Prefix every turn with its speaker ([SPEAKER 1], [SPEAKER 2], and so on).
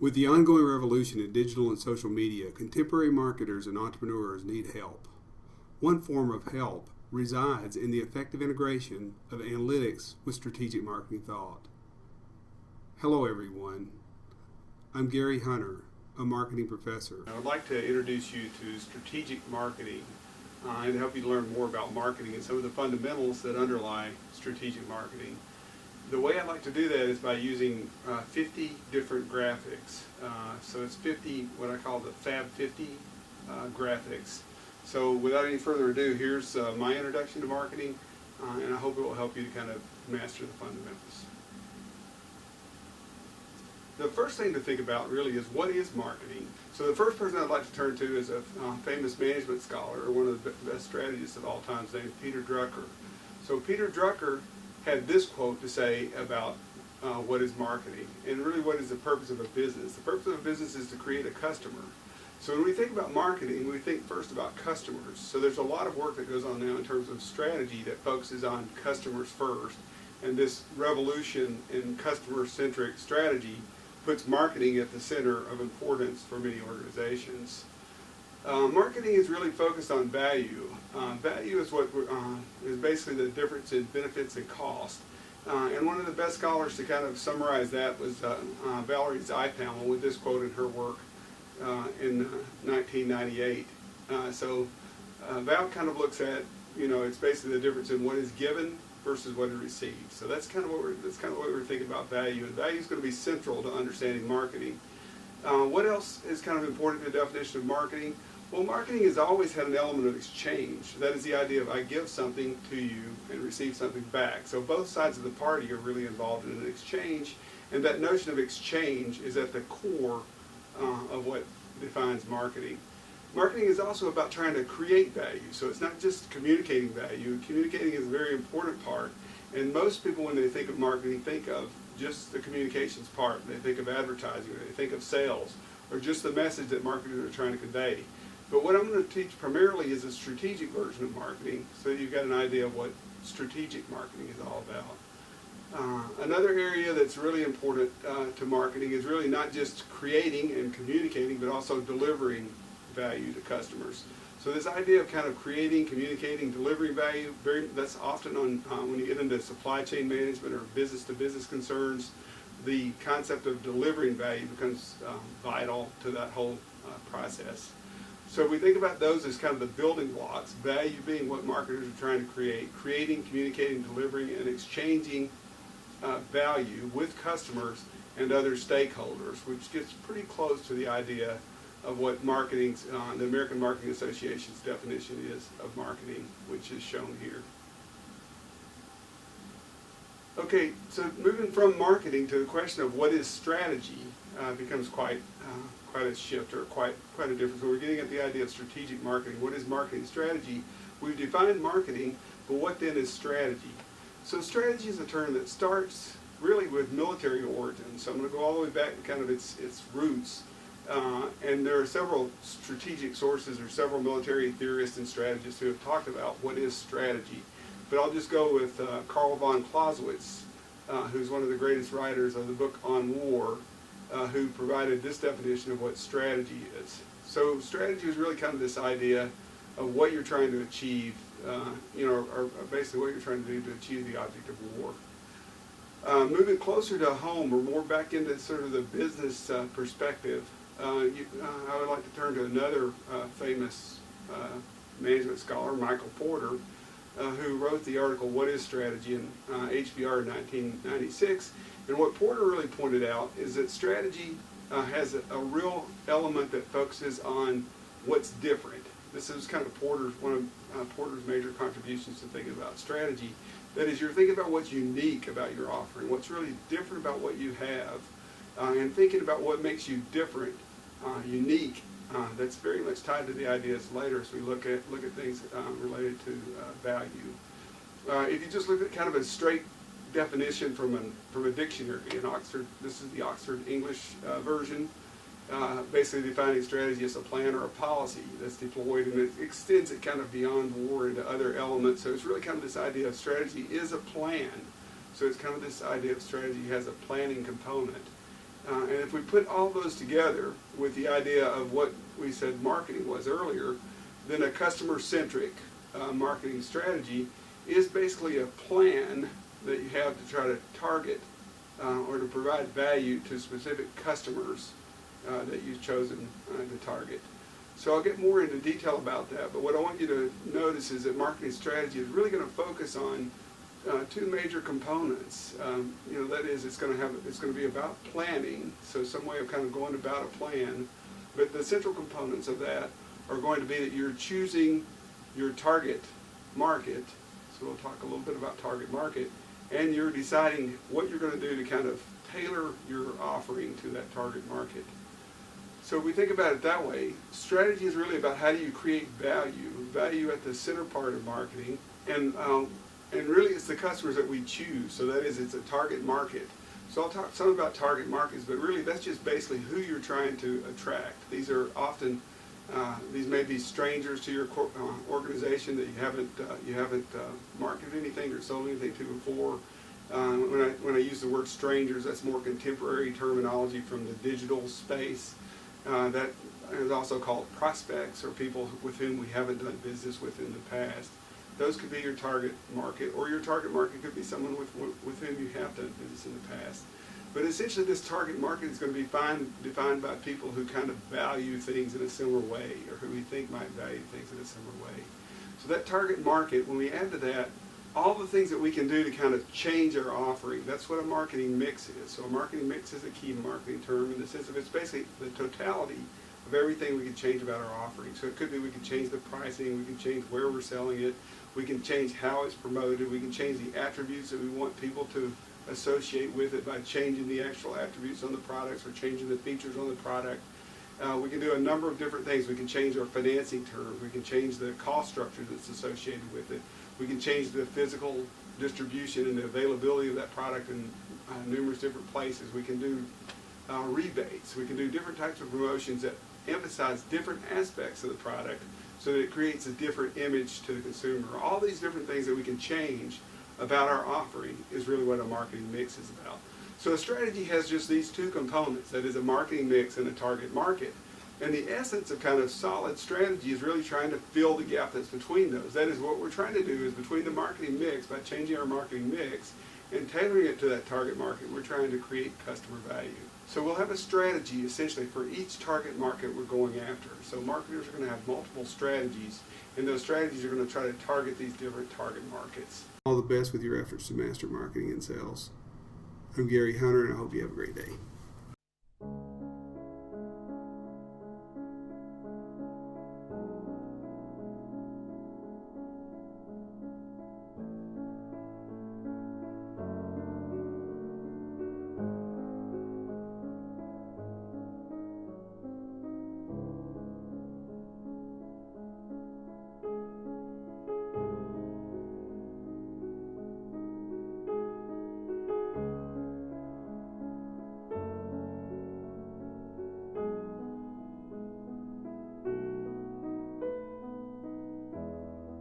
[SPEAKER 1] With the ongoing revolution in digital and social media, contemporary marketers and entrepreneurs need help. One form of help resides in the effective integration of analytics with strategic marketing thought. Hello everyone, I'm Gary Hunter, a marketing professor. I would like to introduce you to strategic marketing and help you learn more about marketing and some of the fundamentals that underlie strategic marketing. The way I like to do that is by using 50 different graphics. So it's 50, what I call the Fab 50 graphics. So without any further ado, here's my introduction to marketing, and I hope it will help you to kind of master the fundamentals. The first thing to think about really is, what is marketing? So the first person I'd like to turn to is a famous management scholar, or one of the best strategists of all time, named Peter Drucker. So Peter Drucker had this quote to say about what is marketing, and really what is the purpose of a business. The purpose of a business is to create a customer. So when we think about marketing, we think first about customers. So there's a lot of work that goes on now in terms of strategy that focuses on customers first, and this revolution in customer-centric strategy puts marketing at the center of importance for many organizations. Marketing is really focused on value. Value is what is basically the difference in benefits and cost. And one of the best scholars to kind of summarize that was Valerie Zeipel with this quote in her work in 1998. Val kind of looks at, it's basically the difference in what is given versus what is received. So that's kind of what we're thinking about value, and value is going to be central to understanding marketing. What else is kind of important in the definition of marketing? Well, marketing has always had an element of exchange. That is the idea of I give something to you and receive something back. So both sides of the party are really involved in an exchange, and that notion of exchange is at the core of what defines marketing. Marketing is also about trying to create value. So it's not just communicating value. Communicating is a very important part, and most people, when they think of marketing, think of just the communications part. They think of advertising, or they think of sales, or just the message that marketers are trying to convey. But what I'm going to teach primarily is a strategic version of marketing, so you've got an idea of what strategic marketing is all about. Another area that's really important to marketing is really not just creating and communicating, but also delivering value to customers. So this idea of kind of creating, communicating, delivering value, that's often on when you get into supply chain management or business-to-business concerns, the concept of delivering value becomes vital to that whole process. So we think about those as kind of the building blocks, value being what marketers are trying to create, creating, communicating, delivering, and exchanging value with customers and other stakeholders, which gets pretty close to the idea of what marketing's, the American Marketing Association's definition is of marketing, which is shown here. Okay, so moving from marketing to the question of what is strategy becomes quite a shift, or quite a difference. So we're getting at the idea of strategic marketing. What is marketing strategy? We've defined marketing, but what then is strategy? So strategy is a term that starts really with military origins. So I'm going to go all the way back to kind of its roots. And there are several strategic sources, or several military theorists and strategists who have talked about what is strategy. But I'll just go with Karl von Clausewitz, who's one of the greatest writers of the book on war, who provided this definition of what strategy is. So strategy is really kind of this idea of what you're trying to achieve, or basically what you're trying to do to achieve the object of war. Moving closer to home, or more back into sort of the business perspective, I would like to turn to another famous management scholar, Michael Porter, who wrote the article, What is Strategy, in HBR in 1996. And what Porter really pointed out is that strategy has a real element that focuses on what's different. This is kind of one of Porter's major contributions to thinking about strategy. That is, you're thinking about what's unique about your offering, what's really different about what you have, and thinking about what makes you different, unique. That's very much tied to the ideas later as we look at things related to value. If you just look at kind of a straight definition from a dictionary in Oxford, this is the Oxford English version, basically defining strategy as a plan or a policy that's deployed, and it extends it kind of beyond war into other elements. So it's really kind of this idea of strategy is a plan. So it's kind of this idea of strategy has a planning component. And if we put all those together with the idea of what we said marketing was earlier, then a customer-centric marketing strategy is basically a plan that you have to try to target or to provide value to specific customers that you've chosen to target. So I'll get more into detail about that, but what I want you to notice is that marketing strategy is really going to focus on two major components. That is, it's going to be about planning, so some way of kind of going about a plan. But the central components of that are going to be that you're choosing your target market. So we'll talk a little bit about target market, and you're deciding what you're going to do to kind of tailor your offering to that target market. So if we think about it that way, strategy is really about how do you create value at the center part of marketing, and really it's the customers that we choose. So that is, it's a target market. So I'll talk some about target markets, but really that's just basically who you're trying to attract. These are often, these may be strangers to your organization that you haven't marketed anything or sold anything to before. When I use the word strangers, that's more contemporary terminology from the digital space. That is also called prospects, or people with whom we haven't done business with in the past. Those could be your target market, or your target market could be someone with whom you have done business in the past. But essentially this target market is going to be defined by people who kind of value things in a similar way, or who we think might value things in a similar way. So that target market, when we add to that all the things that we can do to kind of change our offering, that's what a marketing mix is. So a marketing mix is a key marketing term in the sense of it's basically the totality of everything we can change about our offering. So it could be we can change the pricing, we can change where we're selling it, we can change how it's promoted, we can change the attributes that we want people to associate with it by changing the actual attributes on the products or changing the features on the product. We can do a number of different things. We can change our financing terms, we can change the cost structure that's associated with it, we can change the physical distribution and the availability of that product in numerous different places. We can do rebates, we can do different types of promotions that emphasize different aspects of the product so that it creates a different image to the consumer. All these different things that we can change about our offering is really what a marketing mix is about. So a strategy has just these two components, that is a marketing mix and a target market. And the essence of kind of solid strategy is really trying to fill the gap that's between those. That is, what we're trying to do is between the marketing mix, by changing our marketing mix and tailoring it to that target market, we're trying to create customer value. So we'll have a strategy essentially for each target market we're going after. So marketers are going to have multiple strategies, and those strategies are going to try to target these different target markets. All the best with your efforts to master marketing and sales. I'm Gary Hunter, and I hope you have a great day.